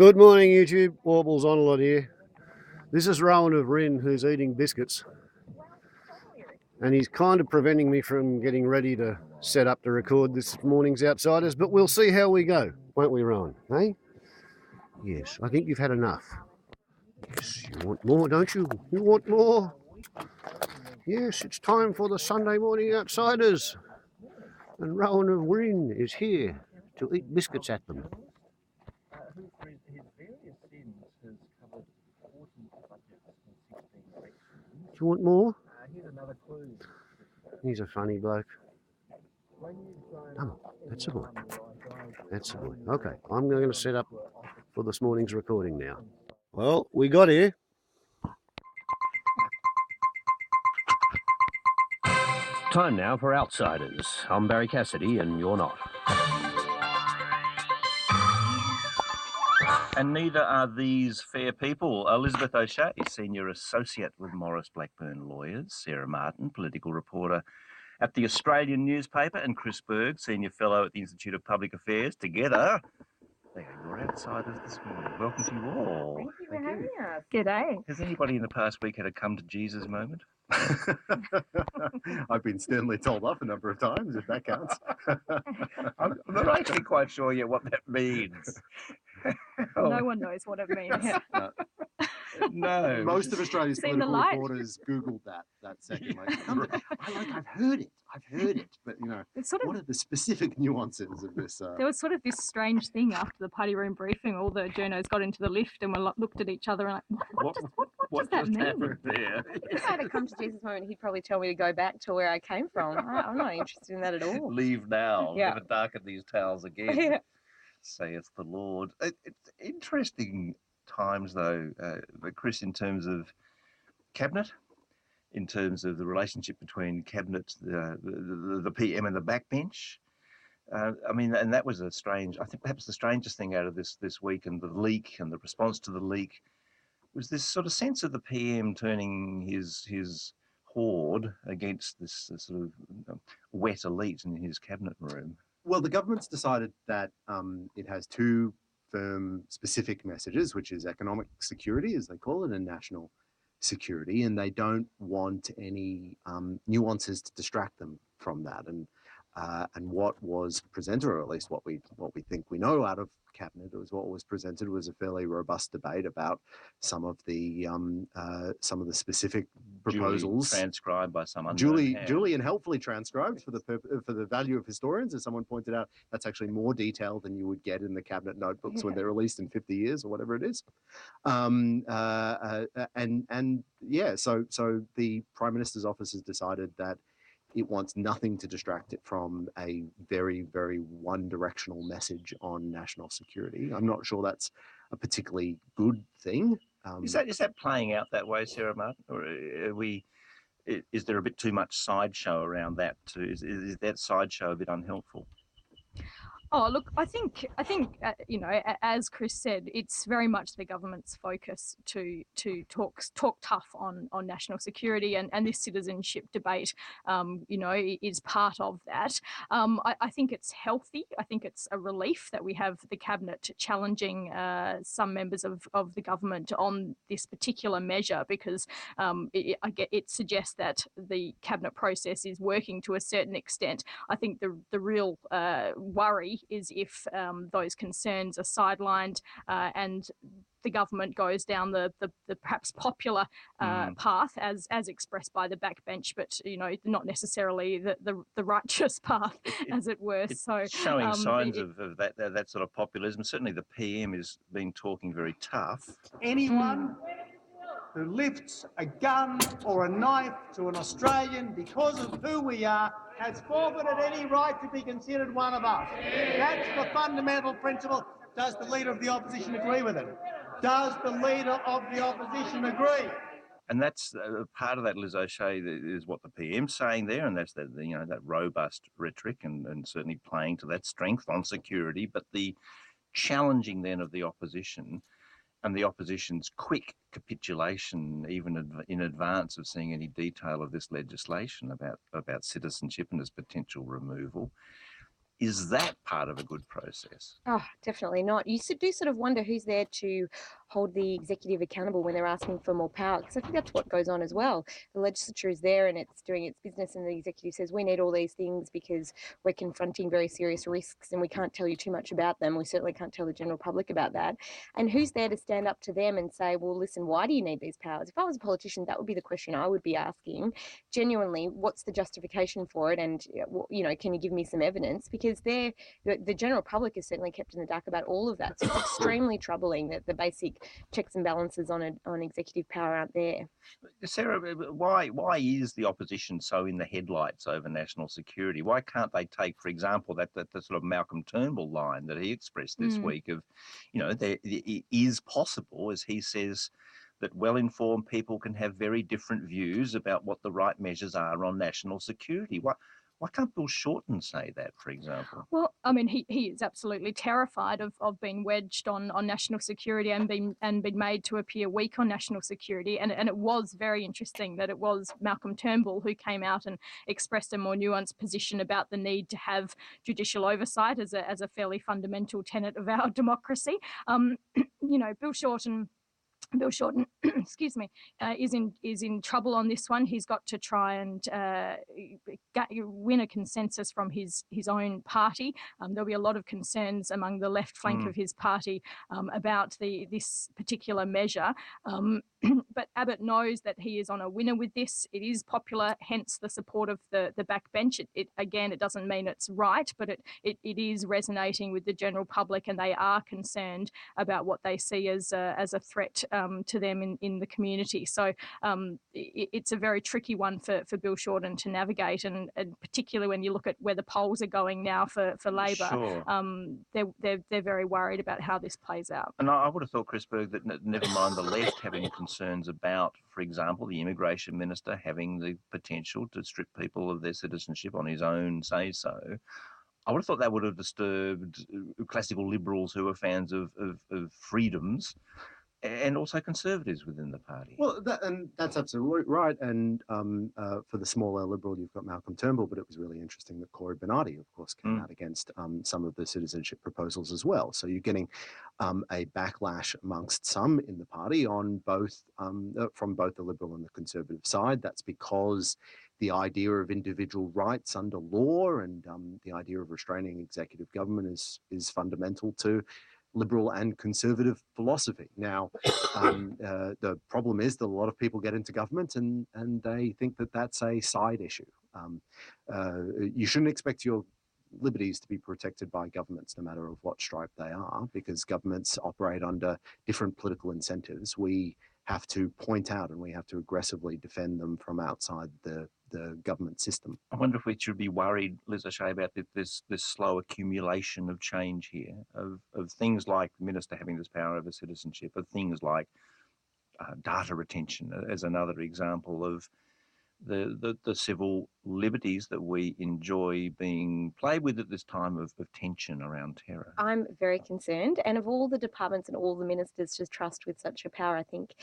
Good morning, YouTube. Warbles on a lot here. This is Rowan of Rin, who's eating biscuits. And he's kind of preventing me from getting ready to set up to record this morning's Outsiders, but we'll see how we go, won't we, Rowan? Hey? Yes, I think you've had enough. Yes, you want more, don't you? You want more? Yes, it's time for the Sunday morning Outsiders. And Rowan of Rin is here to eat biscuits at them. Do you want more? He's a funny bloke. Come on, that's a boy. That's a boy. Okay, I'm going to set up for this morning's recording now. Well, we got here. Time now for Outsiders. I'm Barry Cassidy, and you're not. And neither are these fair people. Elizabeth O'Shea, Senior Associate with Morris Blackburn Lawyers, Sarah Martin, Political Reporter at the Australian newspaper, and Chris Berg, Senior Fellow at the Institute of Public Affairs. Together, they are your Outsiders this morning. Welcome to you all. Thank you for having us. G'day. Has anybody in the past week had a come to Jesus moment? I've been sternly told off a number of times, if that counts. I'm not actually quite sure yet what that means. No one knows what it means. No. Most of Australia's Seen the political light? reporters Googled that second. I've heard it, but It's sort what of, are the specific nuances of this? there was sort of this strange thing after the party room briefing. All the journos got into the lift and looked at each other and like, what does that just mean? happened there? If I had a come to Jesus moment, he'd probably tell me to go back to where I came from. I'm not interested in that at all. Leave now. Yeah. Never darken these towels again. Yeah. Saith the Lord. It's interesting times, though, Chris, in terms of cabinet, in terms of the relationship between cabinet, the PM and the backbench. I mean, and that was I think perhaps the strangest thing out of this week, and the leak and the response to the leak was this sort of sense of the PM turning his horde against this sort of wet elite in his cabinet room. Well, the government's decided that it has two firm specific messages, which is economic security, as they call it, and national security, and they don't want any nuances to distract them from that. And what was presented, or at least what we think we know out of cabinet, was what was presented was a fairly robust debate about some of the specific proposals, duly transcribed by someone, duly and helpfully transcribed for the value of historians. As someone pointed out, that's actually more detail than you would get in the cabinet notebooks when they're released in 50 years or whatever it is. So the Prime Minister's office has decided that it wants nothing to distract it from a very, very one-directional message on national security. I'm not sure that's a particularly good thing. Is that playing out that way, Sarah Martin, or is there a bit too much sideshow around that too? Is that sideshow a bit unhelpful? Oh, look, I think as Chris said, it's very much the government's focus to talk tough on national security, and this citizenship debate, is part of that. I think it's healthy. I think it's a relief that we have the cabinet challenging some members of the government on this particular measure, because it suggests that the cabinet process is working to a certain extent. I think the real worry is if those concerns are sidelined and the government goes down the perhaps popular path as expressed by the backbench, but not necessarily the righteous path, as it were. So showing signs of that sort of populism. Certainly, the PM has been talking very tough. Anyone who lifts a gun or a knife to an Australian because of who we are has forfeited any right to be considered one of us. That's the fundamental principle. Does the Leader of the Opposition agree with it? Does the Leader of the Opposition agree? And that's part of that, Liz O'Shea, is what the PM's saying there, and that's that robust rhetoric and certainly playing to that strength on security, but the challenging then of the opposition and the opposition's quick capitulation, even in advance of seeing any detail of this legislation about citizenship and its potential removal. Is that part of a good process? Oh, definitely not. You do sort of wonder who's there to hold the executive accountable when they're asking for more power, because I think that's what goes on as well. The legislature is there and it's doing its business, and the executive says, we need all these things because we're confronting very serious risks and we can't tell you too much about them. We certainly can't tell the general public about that. And who's there to stand up to them and say, well, listen, why do you need these powers? If I was a politician, that would be the question I would be asking. Genuinely, what's the justification for it? And, can you give me some evidence? Because the general public is certainly kept in the dark about all of that. So it's extremely troubling that the basic checks and balances on executive power aren't there. Sarah, why is the opposition so in the headlights over national security? Why can't they take, for example, that the sort of Malcolm Turnbull line that he expressed this week of, it is possible, as he says, that well-informed people can have very different views about what the right measures are on national security. Why can't Bill Shorten say that, for example? Well, I mean, he is absolutely terrified of being wedged on national security and been made to appear weak on national security. And it was very interesting that it was Malcolm Turnbull who came out and expressed a more nuanced position about the need to have judicial oversight as a fairly fundamental tenet of our democracy. Bill Shorten, excuse me, is in trouble on this one. He's got to try and win a consensus from his own party. There'll be a lot of concerns among the left flank of his party about this particular measure. But Abbott knows that he is on a winner with this. It is popular, hence the support of the backbench. It doesn't mean it's right, but it is resonating with the general public, and they are concerned about what they see as a threat to them in the community. So it's a very tricky one for Bill Shorten to navigate, and particularly when you look at where the polls are going now for Labor, sure. They're very worried about how this plays out. And I would have thought, Chris Berg, that never mind the left having concerns about, for example, the immigration minister having the potential to strip people of their citizenship on his own say-so, I would have thought that would have disturbed classical liberals who are fans of freedoms, and also conservatives within the party. Well, that's absolutely right. And for the smaller liberal, you've got Malcolm Turnbull, but it was really interesting that Corey Bernardi, of course, came out against some of the citizenship proposals as well. So you're getting a backlash amongst some in the party on both from both the liberal and the conservative side. That's because the idea of individual rights under law and the idea of restraining executive government is fundamental to liberal and conservative philosophy. Now, the problem is that a lot of people get into government and they think that that's a side issue. You shouldn't expect your liberties to be protected by governments, no matter of what stripe they are, because governments operate under different political incentives. We have to point out and we have to aggressively defend them from outside the government system. I wonder if we should be worried, Liz O'Shea, about this slow accumulation of change here, of things like the minister having this power over citizenship, of things like data retention as another example of the civil liberties that we enjoy being played with at this time of tension around terror. I'm very concerned, and of all the departments and all the ministers to trust with such a power, I think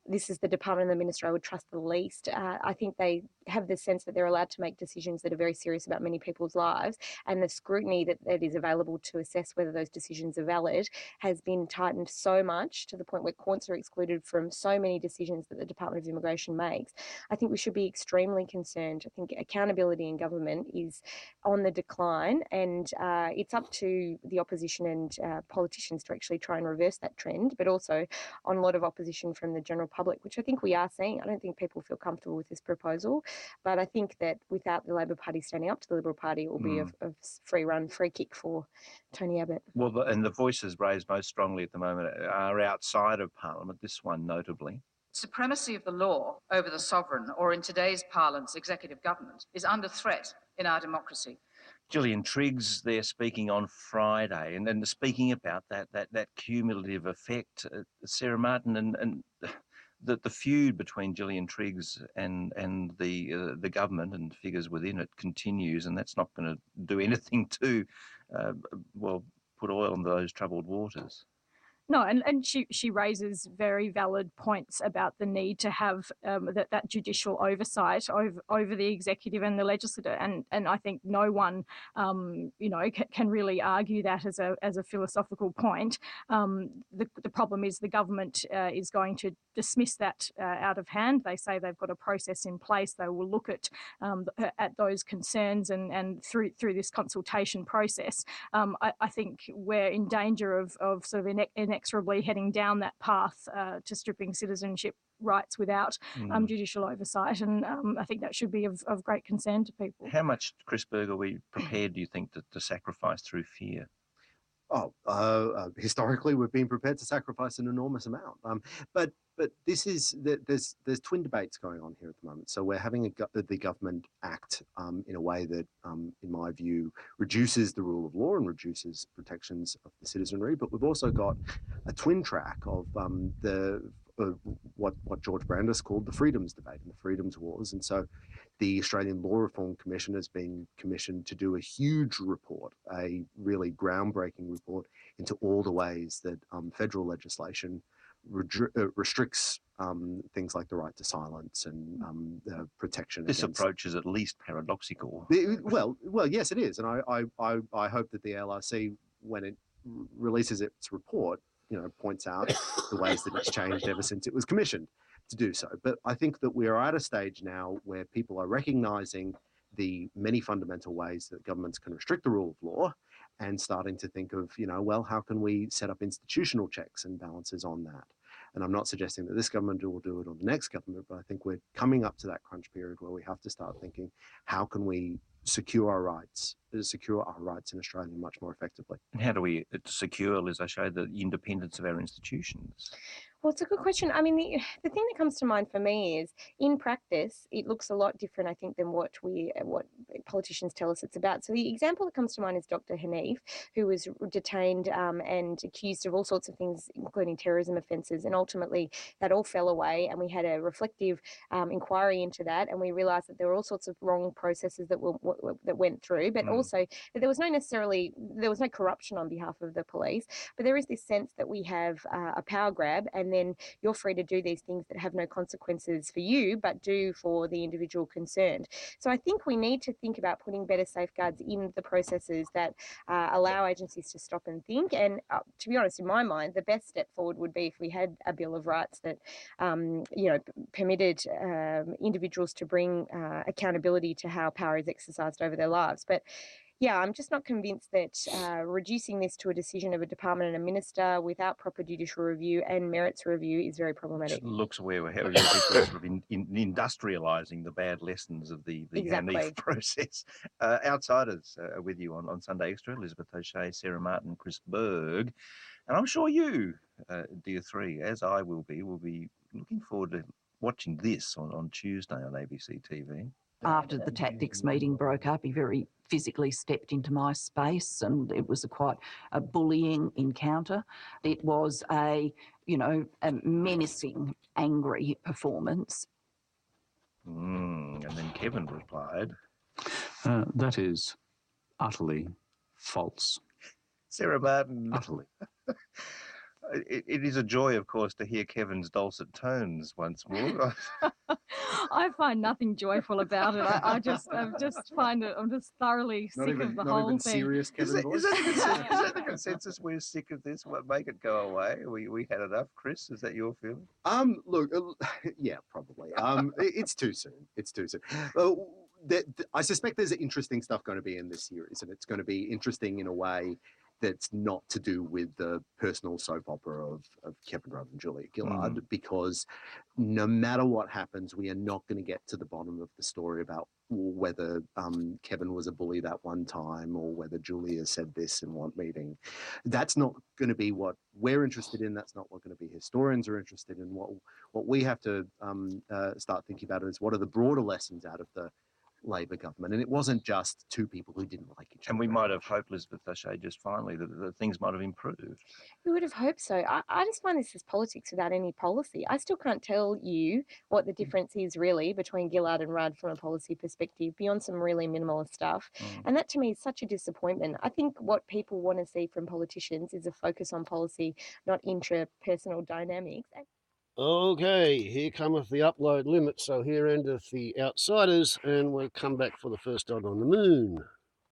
this is the department and the minister I would trust the least. I think they have the sense that they're allowed to make decisions that are very serious about many people's lives, and the scrutiny that is available to assess whether those decisions are valid has been tightened so much to the point where courts are excluded from so many decisions that the Department of Immigration makes. I think we should be extremely concerned. I think accountability in government is on the decline, and it's up to the opposition and politicians to actually try and reverse that trend, but also on a lot of opposition from the general public, which I think we are seeing. I don't think people feel comfortable with this proposal, but I think that without the Labor Party standing up to the Liberal Party, it will be a free kick for Tony Abbott. Well, and the voices raised most strongly at the moment are outside of Parliament, this one notably. Supremacy of the law over the sovereign, or in today's parlance, executive government, is under threat in our democracy. Gillian Triggs there speaking on Friday, and then speaking about that cumulative effect. Sarah Martin, and the feud between Gillian Triggs and the government and figures within it continues, and that's not going to do anything to put oil on those troubled waters. No, and she raises very valid points about the need to have that judicial oversight over the executive and the legislature, and I think no one can really argue that as a philosophical point. The problem is the government is going to dismiss that out of hand. They say they've got a process in place. They will look at those concerns and through this consultation process. I think we're in danger of sort of inexorably heading down that path to stripping citizenship rights without judicial oversight, and I think that should be of great concern to people. How much, Chris Berg, are we prepared, do you think, to sacrifice through fear? Historically, we've been prepared to sacrifice an enormous amount. But this is there's twin debates going on here at the moment. So we're having the government act in a way that, in my view, reduces the rule of law and reduces protections of the citizenry. But we've also got a twin track of what George Brandis called the freedoms debate and the freedoms wars. And so the Australian Law Reform Commission has been commissioned to do a huge report, a really groundbreaking report into all the ways that federal legislation restricts things like the right to silence and protection. This approach is at least paradoxical. Well, yes, it is. And I hope that the LRC, when it releases its report, points out the ways that it's changed ever since it was commissioned to do so. But I think that we are at a stage now where people are recognizing the many fundamental ways that governments can restrict the rule of law and starting to think of, well, how can we set up institutional checks and balances on that? And I'm not suggesting that this government will do it or the next government, but I think we're coming up to that crunch period where we have to start thinking, how can we secure our rights in Australia much more effectively? And how do we secure, Liz O'Shea, the independence of our institutions? Well, it's a good question. I mean, the thing that comes to mind for me is, in practice, it looks a lot different, I think, than what politicians tell us it's about. So the example that comes to mind is Dr. Hanif, who was detained and accused of all sorts of things, including terrorism offences, and ultimately that all fell away, and we had a reflective inquiry into that, and we realised that there were all sorts of wrong processes that went through, but also that there was no corruption on behalf of the police, but there is this sense that we have a power grab, and then you're free to do these things that have no consequences for you, but do for the individual concerned. So I think we need to think about putting better safeguards in the processes that allow agencies to stop and think. And to be honest, in my mind, the best step forward would be if we had a Bill of Rights that, permitted individuals to bring accountability to how power is exercised over their lives. But yeah, I'm just not convinced that reducing this to a decision of a department and a minister without proper judicial review and merits review is very problematic. It looks where we're having sort of industrialising the bad lessons of the Hanif process. Outsiders are with you on Sunday Extra. Elizabeth O'Shea, Sarah Martin, Chris Berg. And I'm sure you, dear three, as I will be looking forward to watching this on Tuesday on ABC TV. After the tactics meeting broke up, he very physically stepped into my space, and it was quite a bullying encounter. It was a menacing, angry performance. And then Kevin replied, that is utterly false. Sarah Martin. Utterly. It is a joy, of course, to hear Kevin's dulcet tones once more. I find nothing joyful about it. I just find it. I'm just thoroughly sick of the whole thing. Serious Kevin voice? Is that the consensus? We're sick of this. Make it go away. We had enough. Chris, is that your feeling? Look, yeah, probably. It's too soon. It's too soon. I suspect there's interesting stuff going to be in this series, and it's going to be interesting in a way that's not to do with the personal soap opera of Kevin Rudd and Julia Gillard, because no matter what happens, we are not going to get to the bottom of the story about whether Kevin was a bully that one time or whether Julia said this in one meeting. That's not going to be what we're interested in. That's not what going to be historians are interested in. What we have to start thinking about is what are the broader lessons out of Labor government. And it wasn't just two people who didn't like each other. And we might have hoped, Elizabeth Vacher, just finally, that things might have improved. We would have hoped so. I just find this is politics without any policy. I still can't tell you what the difference is really between Gillard and Rudd from a policy perspective, beyond some really minimalist stuff. And that to me is such a disappointment. I think what people want to see from politicians is a focus on policy, not intrapersonal dynamics. Okay, here cometh the upload limit. So here endeth the Outsiders, and we'll come back for the first dog on the moon.